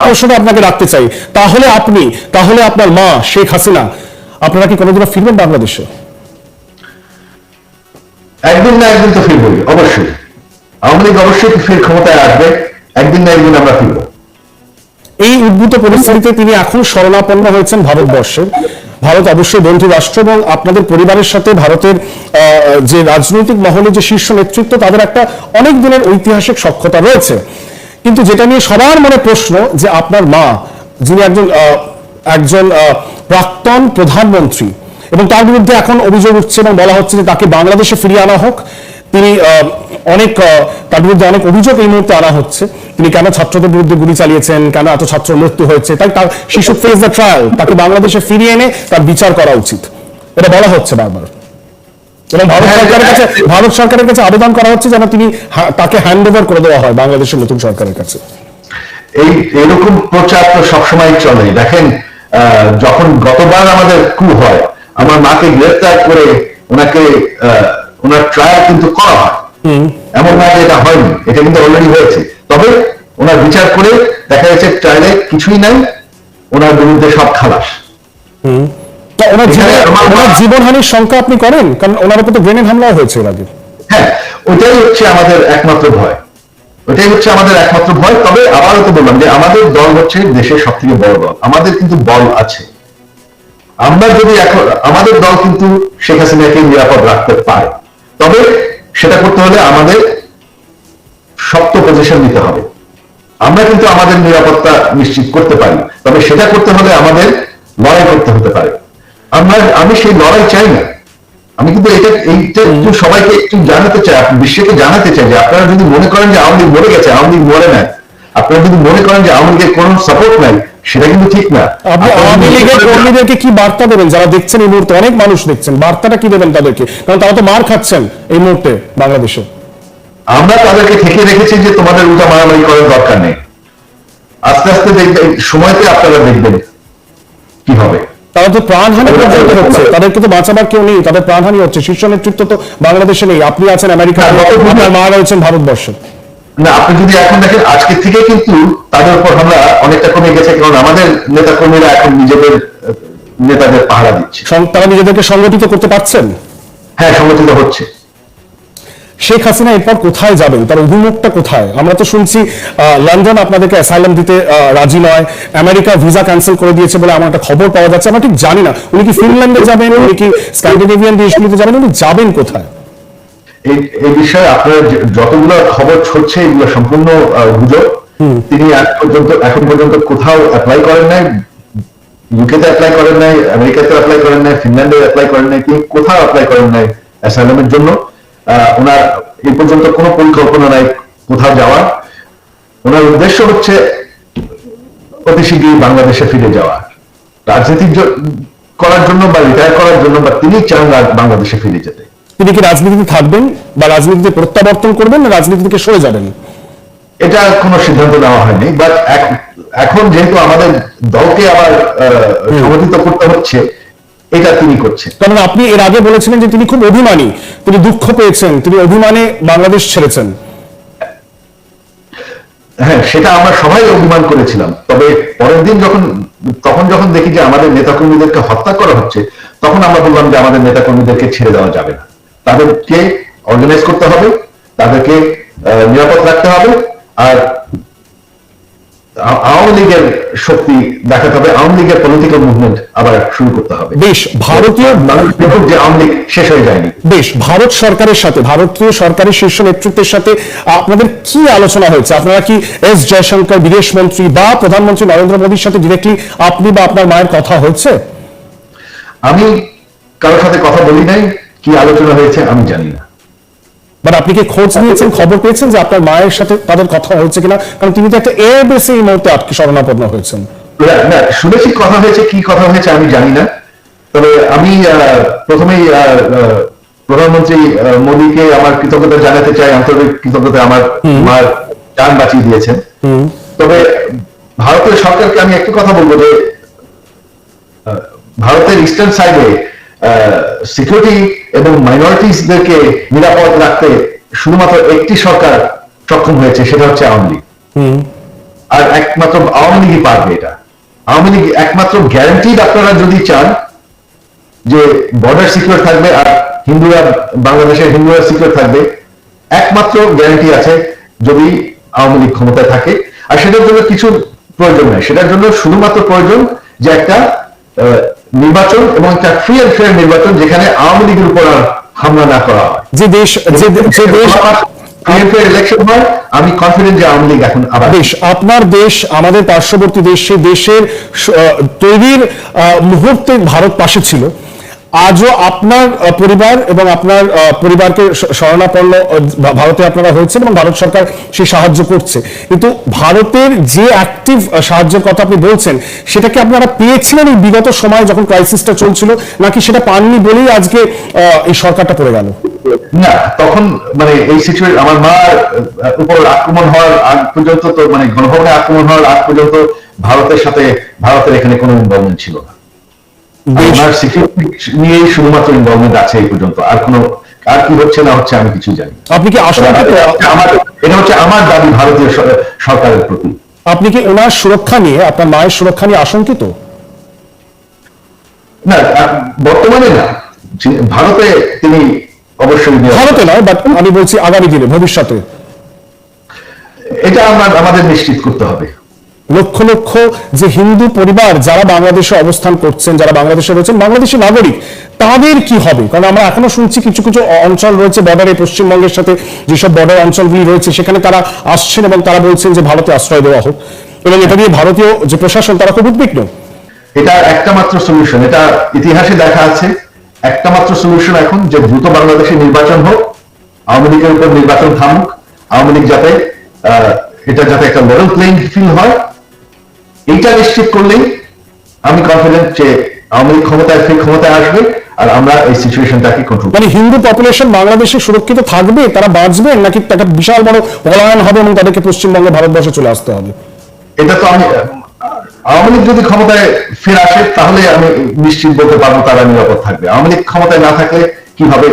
প্রশ্নটা আপনাকে রাখতে চাই, তাহলে আপনার মা শেখ হাসিনা আপনারা কি কোনোদিনও ফিরবেন বাংলাদেশে? একদিন না একদিন তো ফিরবই, অবশ্যই। আওয়ামী লীগ অবশ্যই ফের ক্ষমতায় আসবে, একদিন না একদিন আমরা ফিরবো। এই উদ্ভূত পরিস্থিতিতে তিনি এখন শরণাপন্ন হয়েছেন ভারতবর্ষে। ভারত অবশ্যই বন্ধু রাষ্ট্র এবং আপনাদের পরিবারের সাথে ভারতের যে রাজনৈতিক মহলে যে শীর্ষ নেতৃত্ব তাদের একটা অনেক দিনের ঐতিহাসিক সখ্যতা রয়েছে। কিন্তু যেটা নিয়ে সবার মনে প্রশ্ন যে আপনার মা যিনি একজন প্রাক্তন প্রধানমন্ত্রী এবং তার বিরুদ্ধে এখন অভিযোগ উঠছে এবং বলা হচ্ছে যে তাকে বাংলাদেশে ফিরিয়ে আনা হোক। তিনি তার বিরুদ্ধে অনেক অভিযোগ এই মুহূর্তে আনা হচ্ছে। তিনি কেন ছাত্রদের বিরুদ্ধে গুলি চালিয়েছেন, কেন এত ছাত্র মৃত্যু হয়েছে, তাই তার শিশু ফেজ দ্য ট্রায়াল, তাকে বাংলাদেশে ফিরিয়ে এনে তার বিচার করা উচিত, এটা বলা হচ্ছে বারবার। এবং ভারত সরকারের কাছে আবেদন করা হচ্ছে যেন তাকে হ্যান্ড ওভার করে দেওয়া হয় বাংলাদেশের নতুন সরকারের কাছে। এইরকম প্রচার তো সবসময় চলে। দেখেন, যখন গতবার আমাদের কু হয়, আমার মাকে গ্রেফতার করে ওনার ট্রায়াল কিন্তু করা হয়, এমন না যে এটা হয়নি, এটা কিন্তু অলরেডি হয়েছে। তবে ওনার বিচার করে দেখা যাচ্ছে ট্রায়ালে কিছুই নাই, ওনার বিরুদ্ধে সব খালাস। ওনার জীবনহানির শঙ্কা আপনি করেন? কারণ ওনার উপর তো গ্রেনেড হামলা হয়েছে এর আগে। হ্যাঁ, ওটাই হচ্ছে আমাদের একমাত্র ভয়, তবে আবারও তো বললাম যে আমাদের দল হচ্ছে দেশের সব থেকে বড় দল, আমাদের কিন্তু বল আছে। আমরা যদি এখন আমাদের দল কিন্তু শেখ হাসিনাকে নিরাপদ রাখতে পারে, তবে সেটা করতে হলে আমাদের শক্ত পজিশন নিতে হবে। আমরা কিন্তু আমাদের নিরাপত্তা নিশ্চিত করতে পারি, তবে সেটা করতে হলে আমাদের লড়াই করতে হতে পারে। আমি সেই লড়াই চাই না। আমি কিন্তু এইটা একটু সবাইকে একটু জানাতে চাই, বিশ্বকে জানাতে চাই যে আপনারা যদি মনে করেন যে আওয়ামী লীগ মরে গেছে, আওয়ামী লীগ মরে নাই, আপনারা যদি মনে করেন যে আওয়ামী লীগের কোনো সাপোর্ট নাই, সেটা কিন্তু ঠিক না। আপনি আওয়ামী লীগের কর্মীদেরকে কি বার্তা দেবেন? যারা দেখছেন এই মুহূর্তে, অনেক মানুষ দেখছেন, বার্তাটা কি দেবেন তাদেরকে? কারণ তারা তো মার খাচ্ছেন এই মুহূর্তে বাংলাদেশে। আমরা তাদেরকে ঠেকে রেখেছি যে তোমাদের উল্টা মারামারি করার দরকার নেই। আস্তে আস্তে দেখবেন, সময়তে আপনারা দেখবেন কি হবে। তারা তো প্রাণহানি পর্যন্ত হচ্ছে, তাদেরকে তো বাঁচাবার কেউ নেই, তাদের প্রাণহানি হচ্ছে। শীর্ষ নেতৃত্ব তো বাংলাদেশে নেই, আপনি আছেন আমেরিকা, আপনার মা রয়েছেন ভারতবর্ষে। না, আপনি যদি এখন দেখেন আজকে থেকে কিন্তু তাদের উপর হামলা অনেকটা কমে গেছে, কারণ আমাদের নেতা কর্মীরা এখন নিজেদের নেতাদের পাহারা দিচ্ছে। তারা নিজেদেরকে সংগঠিত করতে পারছেন। হ্যাঁ, সংগঠিত হচ্ছে। শেখ হাসিনা এরপর কোথায় যাবেন, তার অভিমুখটা কোথায়? আমরা তো শুনছি লন্ডন আপনাদেরকে অ্যাসাইলাম দিতে রাজি নয়, আমেরিকা ভিসা ক্যান্সেল করে দিয়েছে বলে আমার একটা খবর পাওয়া যাচ্ছে। আমরা ঠিক জানি না উনি কি ফিনল্যান্ডে যাবেন, উনি কি স্ক্যান্ডিনেভিয়ান দেশগুলিতে যাবেন, উনি যাবেন কোথায়? এই বিষয়ে আপনার যতগুলো খবর ছড়ছে এগুলো সম্পূর্ণ গুজব। তিনি এখন পর্যন্ত কোথাও অ্যাপ্লাই করেন নাই, ইউকেতে অ্যাপ্লাই করেন নাই, আমেরিকাতে অ্যাপ্লাই করেন নাই, ফিনল্যান্ডে অ্যাপ্লাই করেন নাই, তিনি কোথাও অ্যাপ্লাই করেন নাই অ্যাসাইলামের জন্য। ওনার এই পর্যন্ত কোনো পরিকল্পনা নাই কোথাও যাওয়ার। ওনার উদ্দেশ্য হচ্ছে অতি শীঘ্রই বাংলাদেশে ফিরে যাওয়া, রাজনীতি করার জন্য বা রিটায়ার করার জন্য, বা তিনি চান বাংলাদেশে ফিরে যেতে। তিনি কি রাজনীতিতে থাকবেন বা রাজনীতিতে প্রত্যাবর্তন করবেন, না রাজনীতি থেকে সরে যাবেন? এটা কোনো সিদ্ধান্ত নেওয়া হয়নি, বাট এখন যেহেতু আমাদের দলকে আবার সংগঠিত করতে হচ্ছে, এটা তিনি করছেন। কারণ আপনি এর আগে বলেছিলেন যে তিনি খুব অভিমানী, তিনি দুঃখ পেয়েছেন, তিনি অভিমানে বাংলাদেশ ছেড়েছেন। হ্যাঁ, সেটা আমরা সবাই অভিমান করেছিলাম। তবে পরের দিন যখন দেখি যে আমাদের নেতাকর্মীদেরকে হত্যা করা হচ্ছে, তখন আমরা বললাম যে আমাদের নেতাকর্মীদেরকে ছেড়ে দেওয়া যাবে না, তাদেরকে অর্গানাইজ করতে হবে, তাদেরকে নিরাপদ রাখতে হবে, আর আওয়ামী লীগের শক্তি দেখাতে হবে, আওয়ামী লীগের পলিটিক্যাল মুভমেন্ট আবার শুরু করতে হবে। বেশ, যে আওয়ামী লীগ শেষ হয়ে যায়নি। বেশ, ভারত সরকারের সাথে, ভারতীয় সরকারের শীর্ষ নেতৃত্বের সাথে আপনাদের কি আলোচনা হয়েছে? আপনারা কি এস জয়শঙ্কর বিদেশ মন্ত্রী বা প্রধানমন্ত্রী নরেন্দ্র মোদীর সাথে ডিরেক্টলি আপনি বা আপনার মায়ের কথা হয়েছে? আমি কারোর সাথে কথা বলি নাই, কি আলোচনা হয়েছে আমি জানি না। বাট আপনি কি খোঁজ নিয়েছেন, খবর পেয়েছেন যে আপনার মায়ের সাথে তাদের কথা হয়েছে কিনা? কারণ তিনি তো একটা এয়ারবেসে এই মুহূর্তে আটকে শরণাপন্ন হয়েছেন। না, শুনেছি কথা হয়েছে, কি কথা হয়েছে আমি জানি না। তবে আমি প্রথমেই প্রধানমন্ত্রী মোদীকে আমার কৃতজ্ঞতা জানাতে চাই, আন্তরিক কৃতজ্ঞতা, আমার মার জান বাঁচিয়ে দিয়েছেন। তবে ভারতের সরকারকে আমি একটু কথা বলবো যে ভারতের ইস্টার্ন সাইডে সিকিউরিটি এবং মাইনরিটিসদেরকে নিরাপদ রাখতে শুধুমাত্র একটি সরকার সক্ষম হয়েছে, সেটা হচ্ছে আওয়ামী লীগ। আর একমাত্র আওয়ামী লীগই পারবে এটা। আওয়ামী লীগ একমাত্র গ্যারান্টি আপনারা যদি চান যে বর্ডার সিকিউর থাকবে আর হিন্দুরা, বাংলাদেশের হিন্দুরা সিকিউর থাকবে, একমাত্র গ্যারান্টি আছে যদি আওয়ামী লীগ ক্ষমতায় থাকে। আর সেটার জন্য কিছু প্রয়োজন নেই, সেটার জন্য শুধুমাত্র প্রয়োজন যে একটা নির্বাচন এবং একটা ফ্রি অ্যান্ড ফেয়ার নির্বাচন, যেখানে আওয়ামী লীগের উপর আর হামলা না করা হয়। যে দেশ ইলেকশন হয়, আমি কনফিডেন্ট যে আওয়ামী লীগ এখন আবার দেশ, আপনার দেশ, আমাদের পার্শ্ববর্তী দেশ, সেই দেশের তৈরির মুহূর্তে ভারত পাশে ছিল। আজও আপনার পরিবার এবং আপনার পরিবারকে শরণাপন্ন ভারতে আপনারা হয়েছেন এবং ভারত সরকার সেই সাহায্য করছে, কিন্তু ভারতের যে অ্যাক্টিভ সাহায্যের কথা আপনি বলছেন সেটা কি আপনারা পেয়েছিলেন এই বিগত সময় যখন ক্রাইসিসটা চলছিল, নাকি সেটা পাননি বলেই আজকে এই সরকারটা পড়ে গেল? না, তখন মানে এই সিচুয়েশন, আমার মার উপর আক্রমণ হওয়ার আগ পর্যন্ত, তো মানে গণভবনে আক্রমণ হওয়ার আগ পর্যন্ত ভারতের এখানে কোনো ইনভলভমেন্ট ছিল না। আমার সিকিউরিটি নিয়েই শুধুমাত্র ইনভলভমেন্ট আছে এই পর্যন্ত, আর কি হচ্ছে না হচ্ছে আমি কিছু জানি। আপনি কি আশঙ্কিত? এটা হচ্ছে আমার দাবি ভারতীয় সরকারের প্রতি। আপনি কি ওনার সুরক্ষা নিয়ে, আপনার মায়ের সুরক্ষা নিয়ে আশঙ্কিত? না, বর্তমানে না, ভারতে তিনি অবশ্যই, ভারতে নয়, বাট আমি বলছি আগামী দিনে, ভবিষ্যতে এটা আমাদের নিশ্চিত করতে হবে। লক্ষ লক্ষ যে হিন্দু পরিবার যারা বাংলাদেশে অবস্থান করছেন, যারা বাংলাদেশে রয়েছেন, বাংলাদেশি নাগরিক, তাদের কি হবে? কারণ আমরা এখনো শুনছি কিছু কিছু অঞ্চল রয়েছে বর্ডারে, পশ্চিমবঙ্গের সাথে যেসব বর্ডার অঞ্চলগুলি রয়েছে সেখানে তারা আসছেন এবং তারা বলছেন যে ভারতে আশ্রয় দেওয়া হোক, এবং এটা নিয়ে ভারতীয় যে প্রশাসন তারা খুব উদ্বিগ্ন। এটা একটা মাত্র সলিউশন, এটা ইতিহাসে দেখা আছে, একটা মাত্র সলিউশন এখন যে দ্রুত বাংলাদেশে নির্বাচন হোক, আওয়ামী লীগের উপর নির্বাচন থামুক, আওয়ামী লীগ যাতে এটা যাতে একটা লেভেল প্লেইং ফিল্ড হয়, এইটা নিশ্চিত করলেই আমি কনফিডেন্ট যে আওয়ামী লীগ ক্ষমতায় আসবে আর আমরা এই সিচুয়েশনটাকে কন্ট্রোল। মানে হিন্দু পপুলেশন বাংলাদেশে সুরক্ষিত থাকবে, তারা বাঁচবে, নাকি একটা বিশাল বড় পলায়ন হবে এবং তাদেরকে পশ্চিমবঙ্গে, ভারতবর্ষে চলে আসতে হবে? এটা তো আওয়ামী লীগ যদি ক্ষমতায় ফিরে আসে তাহলে আমি নিশ্চিত বলতে পারবো তারা নিরাপদ থাকবে। আওয়ামী লীগ ক্ষমতায় না থাকলে কিভাবে